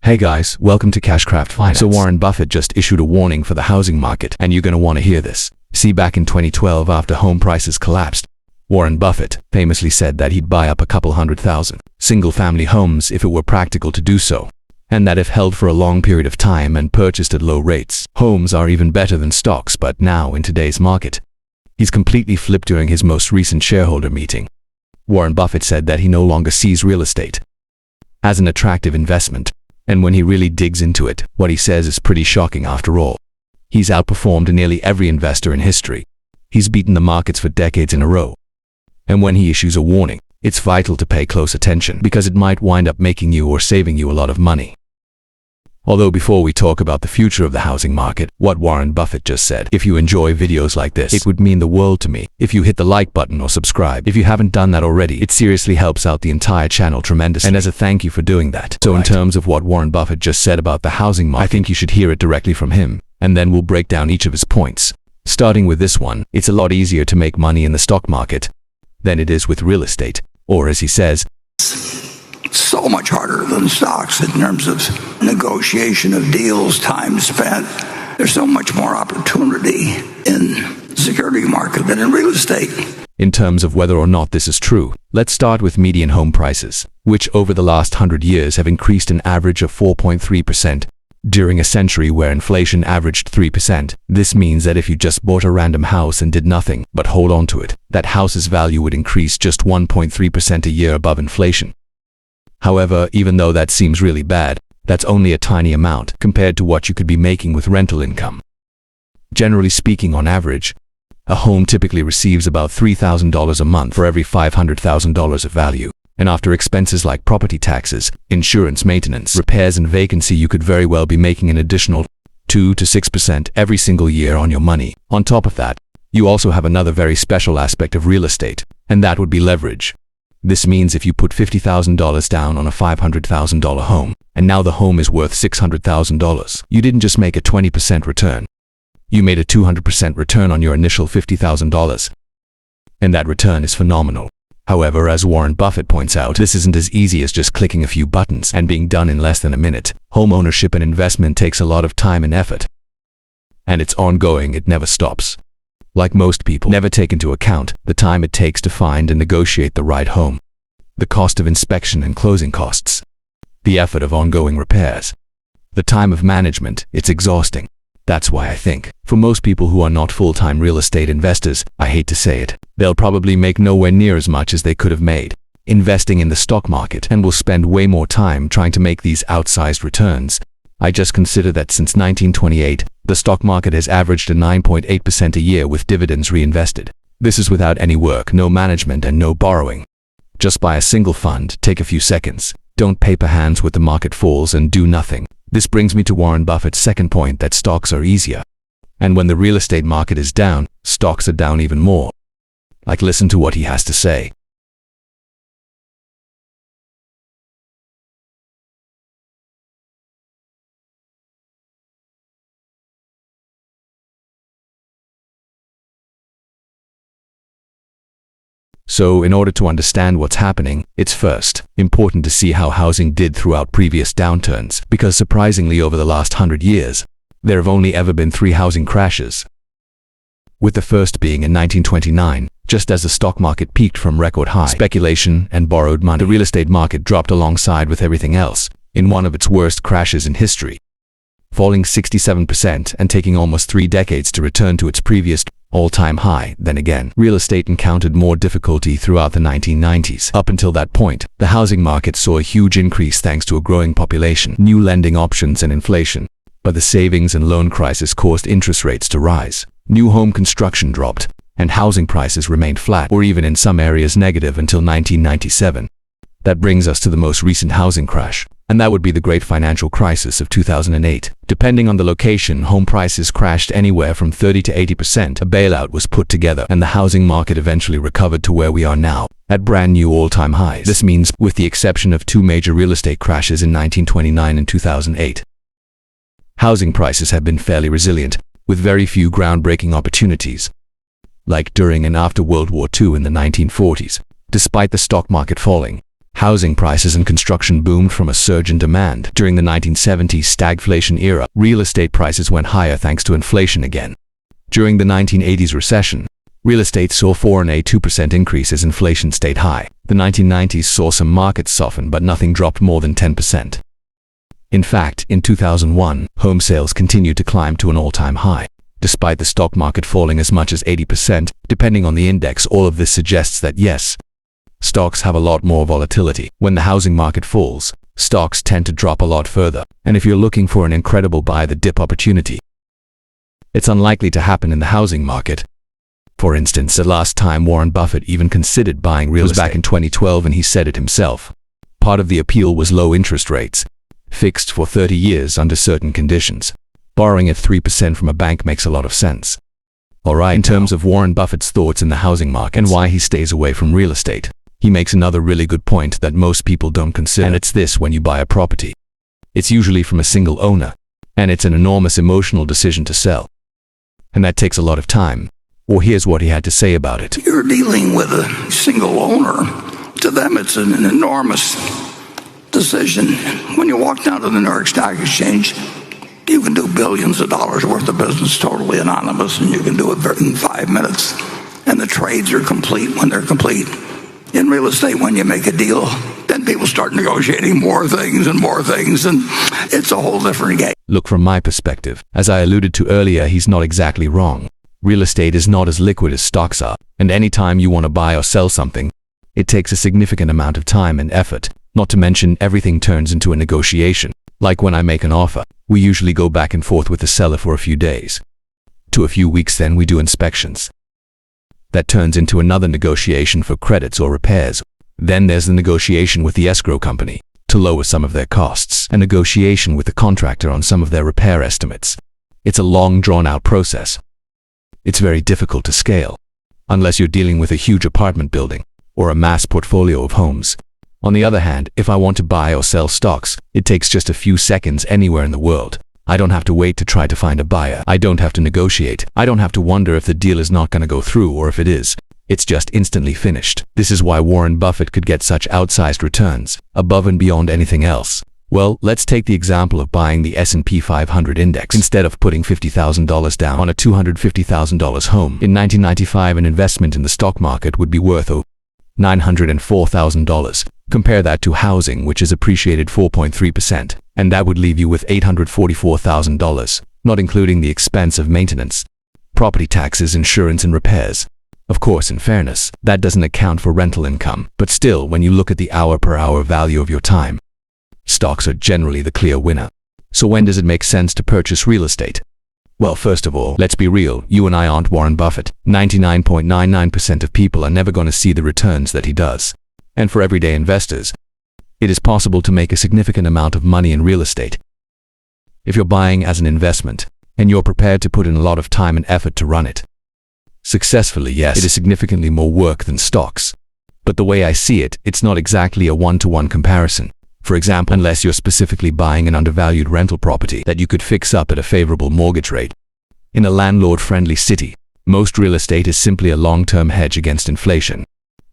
Hey guys, welcome to Cashcraft Finance. So Warren Buffett just issued a warning for the housing market, and you're going to want to hear this. See, back in 2012, after home prices collapsed, Warren Buffett famously said that he'd buy up a couple 100,000 single-family homes if it were practical to do so, and that if held for a long period of time and purchased at low rates, homes are even better than stocks. But now, in today's market, he's completely flipped during his most recent shareholder meeting. Warren Buffett said that he no longer sees real estate as an attractive investment. And when he really digs into it, what he says is pretty shocking after all. He's outperformed nearly every investor in history. He's beaten the markets for decades in a row. And when he issues a warning, it's vital to pay close attention because it might wind up making you or saving you a lot of money. Although before we talk about the future of the housing market, what Warren Buffett just said, if you enjoy videos like this, it would mean the world to me if you hit the like button or subscribe. If you haven't done that already, it seriously helps out the entire channel tremendously. And as a thank you for doing that. So in terms of what Warren Buffett just said about the housing market, I think you should hear it directly from him, and then we'll break down each of his points. Starting with this one, it's a lot easier to make money in the stock market than it is with real estate, or as he says, so much harder than stocks in terms of negotiation of deals, time spent. There's so much more opportunity in the security market than in real estate. In terms of whether or not this is true, let's start with median home prices, which over the last 100 years have increased an average of 4.3%. During a century where inflation averaged 3%, this means that if you just bought a random house and did nothing but hold on to it, that house's value would increase just 1.3% a year above inflation. However, even though that seems really bad, that's only a tiny amount compared to what you could be making with rental income. Generally speaking, on average, a home typically receives about $3,000 a month for every $500,000 of value. And after expenses like property taxes, insurance, maintenance, repairs, and vacancy, you could very well be making an additional 2 to 6% every single year on your money. On top of that, you also have another very special aspect of real estate, and that would be leverage. This means if you put $50,000 down on a $500,000 home, and now the home is worth $600,000, you didn't just make a 20% return. You made a 200% return on your initial $50,000. And that return is phenomenal. However, as Warren Buffett points out, this isn't as easy as just clicking a few buttons and being done in less than a minute. Home ownership and investment takes a lot of time and effort. And it's ongoing, it never stops. Like most people never take into account the time it takes to find and negotiate the right home, the cost of inspection and closing costs, the effort of ongoing repairs, the time of management. It's exhausting. That's why I think, for most people who are not full-time real estate investors, I hate to say it, they'll probably make nowhere near as much as they could have made investing in the stock market and will spend way more time trying to make these outsized returns. I just consider that since 1928, the stock market has averaged a 9.8% a year with dividends reinvested. This is without any work, no management, and no borrowing. Just buy a single fund, take a few seconds, don't paper hands with the market falls, and do nothing. This brings me to Warren Buffett's second point, that stocks are easier. And when the real estate market is down, stocks are down even more. Like, listen to what he has to say. So, in order to understand what's happening, it's first important to see how housing did throughout previous downturns, because surprisingly over the last 100 years, there have only ever been 3 housing crashes. With the first being in 1929, just as the stock market peaked from record high speculation and borrowed money, the real estate market dropped alongside with everything else in one of its worst crashes in history, falling 67% and taking almost 3 decades to return to its previous all-time high. Then again, real estate encountered more difficulty throughout the 1990s. Up until that point, the housing market saw a huge increase thanks to a growing population, new lending options, and inflation. But the savings and loan crisis caused interest rates to rise. New home construction dropped, and housing prices remained flat or even in some areas negative until 1997. That brings us to the most recent housing crash, and that would be the great financial crisis of 2008. Depending on the location, home prices crashed anywhere from 30 to 80%. A bailout was put together, and the housing market eventually recovered to where we are now, at brand new all-time highs. This means, with the exception of 2 major real estate crashes in 1929 and 2008, housing prices have been fairly resilient, with very few groundbreaking opportunities, like during and after World War II in the 1940s. Despite the stock market falling, Housing prices and construction boomed from a surge in demand. During the 1970s stagflation era, real estate prices went higher thanks to inflation again. During the 1980s recession, real estate saw 4 and a 2% increase as inflation stayed high. The 1990s saw some markets soften, but nothing dropped more than 10%. In fact, in 2001, home sales continued to climb to an all-time high. Despite the stock market falling as much as 80%, depending on the index, all of this suggests that yes, stocks have a lot more volatility. When the housing market falls, stocks tend to drop a lot further. And if you're looking for an incredible buy the dip opportunity, it's unlikely to happen in the housing market. For instance, the last time Warren Buffett even considered buying real estate was back in 2012, and he said it himself. Part of the appeal was low interest rates, fixed for 30 years under certain conditions. Borrowing at 3% from a bank makes a lot of sense. Alright, in terms of Warren Buffett's thoughts in the housing market and why he stays away from real estate, he makes another really good point that most people don't consider, and it's this: when you buy a property, it's usually from a single owner, and it's an enormous emotional decision to sell. And that takes a lot of time. Or here's what he had to say about it. You're dealing with a single owner. To them, it's an enormous decision. When you walk down to the New York Stock Exchange, you can do billions of dollars worth of business totally anonymous, and you can do it in 5 minutes. And the trades are complete when they're complete. In real estate, when you make a deal, then people start negotiating more things, and it's a whole different game. Look, from my perspective, as I alluded to earlier, he's not exactly wrong. Real estate is not as liquid as stocks are, and anytime you want to buy or sell something, it takes a significant amount of time and effort. Not to mention, everything turns into a negotiation. Like when I make an offer, we usually go back and forth with the seller for a few days to a few weeks, then we do inspections. That turns into another negotiation for credits or repairs. Then there's the negotiation with the escrow company to lower some of their costs, a negotiation with the contractor on some of their repair estimates. It's a long, drawn-out process. It's very difficult to scale, unless you're dealing with a huge apartment building or a mass portfolio of homes. On the other hand, if I want to buy or sell stocks, it takes just a few seconds anywhere in the world. I don't have to wait to try to find a buyer. I don't have to negotiate. I don't have to wonder if the deal is not going to go through, or if it is, it's just instantly finished. This is why Warren Buffett could get such outsized returns, above and beyond anything else. Well, let's take the example of buying the S&P 500 index. Instead of putting $50,000 down on a $250,000 home, in 1995 an investment in the stock market would be worth $904,000. Compare that to housing, which is appreciated 4.3%, and that would leave you with $844,000, not including the expense of maintenance, property taxes, insurance, and repairs. Of course, in fairness, that doesn't account for rental income, but still, when you look at the hour-per-hour value of your time, stocks are generally the clear winner. So when does it make sense to purchase real estate? Well, first of all, let's be real, you and I aren't Warren Buffett. 99.99% of people are never going to see the returns that he does. And for everyday investors, it is possible to make a significant amount of money in real estate. If you're buying as an investment, and you're prepared to put in a lot of time and effort to run it successfully, yes, it is significantly more work than stocks. But the way I see it, it's not exactly a one-to-one comparison. For example, unless you're specifically buying an undervalued rental property that you could fix up at a favorable mortgage rate in a landlord-friendly city, most real estate is simply a long-term hedge against inflation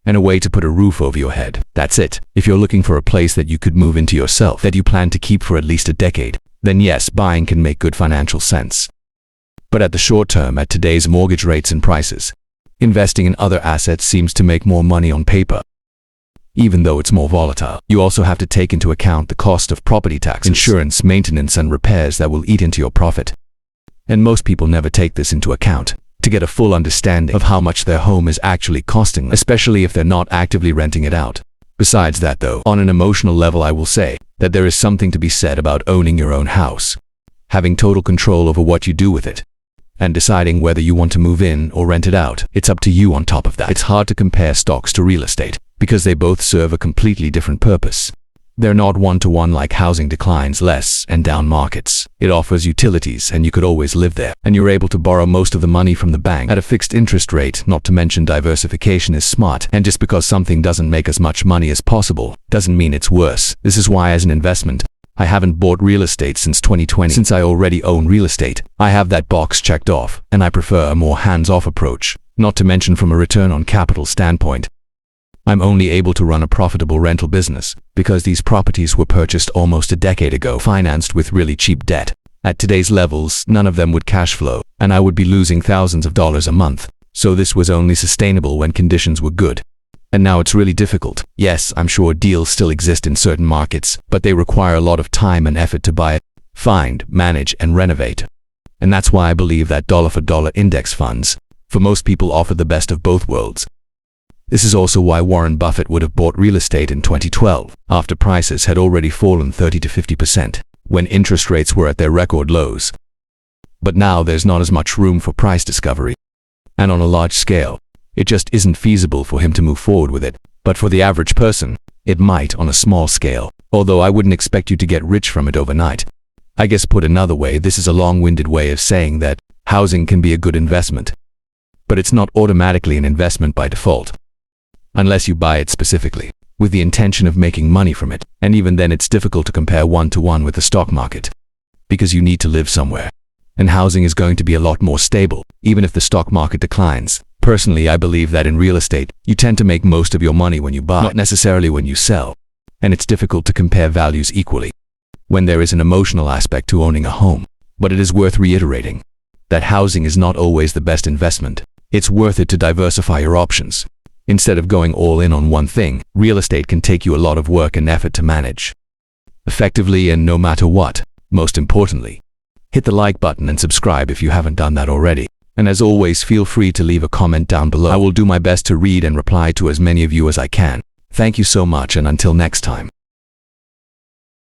and a way to put a roof over your head. That's it. If you're looking for a place that you could move into yourself, that you plan to keep for at least a decade, then yes, buying can make good financial sense. But at the short term, at today's mortgage rates and prices, investing in other assets seems to make more money on paper, even though it's more volatile. You also have to take into account the cost of property taxes, insurance, maintenance, and repairs that will eat into your profit. And most people never take this into account to get a full understanding of how much their home is actually costing them, especially if they're not actively renting it out. Besides that though, on an emotional level, I will say that there is something to be said about owning your own house, having total control over what you do with it, and deciding whether you want to move in or rent it out. It's up to you. On top of that, it's hard to compare stocks to real estate because they both serve a completely different purpose. They're not one-to-one like housing declines less and down markets. It offers utilities and you could always live there, and you're able to borrow most of the money from the bank at a fixed interest rate. Not to mention diversification is smart, and just because something doesn't make as much money as possible doesn't mean it's worse. This is why as an investment, I haven't bought real estate since 2020. Since I already own real estate, I have that box checked off, and I prefer a more hands-off approach. Not to mention from a return on capital standpoint, I'm only able to run a profitable rental business because these properties were purchased almost a decade ago, financed with really cheap debt. At today's levels, none of them would cash flow, and I would be losing thousands of dollars a month. So this was only sustainable when conditions were good. And now it's really difficult. Yes, I'm sure deals still exist in certain markets, but they require a lot of time and effort to buy, find, manage, and renovate. And that's why I believe that dollar-for-dollar index funds, for most people, offer the best of both worlds. This is also why Warren Buffett would have bought real estate in 2012, after prices had already fallen 30 to 50%, when interest rates were at their record lows. But now there's not as much room for price discovery. And on a large scale, it just isn't feasible for him to move forward with it. But for the average person, it might on a small scale, although I wouldn't expect you to get rich from it overnight. I guess put another way, this is a long-winded way of saying that housing can be a good investment. But it's not automatically an investment by default, unless you buy it specifically, with the intention of making money from it. And even then it's difficult to compare one-to-one with the stock market, because you need to live somewhere. And housing is going to be a lot more stable, even if the stock market declines. Personally, I believe that in real estate, you tend to make most of your money when you buy, not necessarily when you sell. And it's difficult to compare values equally when there is an emotional aspect to owning a home. But it is worth reiterating that housing is not always the best investment. It's worth it to diversify your options. Instead of going all in on one thing, real estate can take you a lot of work and effort to manage effectively, and no matter what. Most importantly, hit the like button and subscribe if you haven't done that already. And as always, feel free to leave a comment down below. I will do my best to read and reply to as many of you as I can. Thank you so much, and until next time.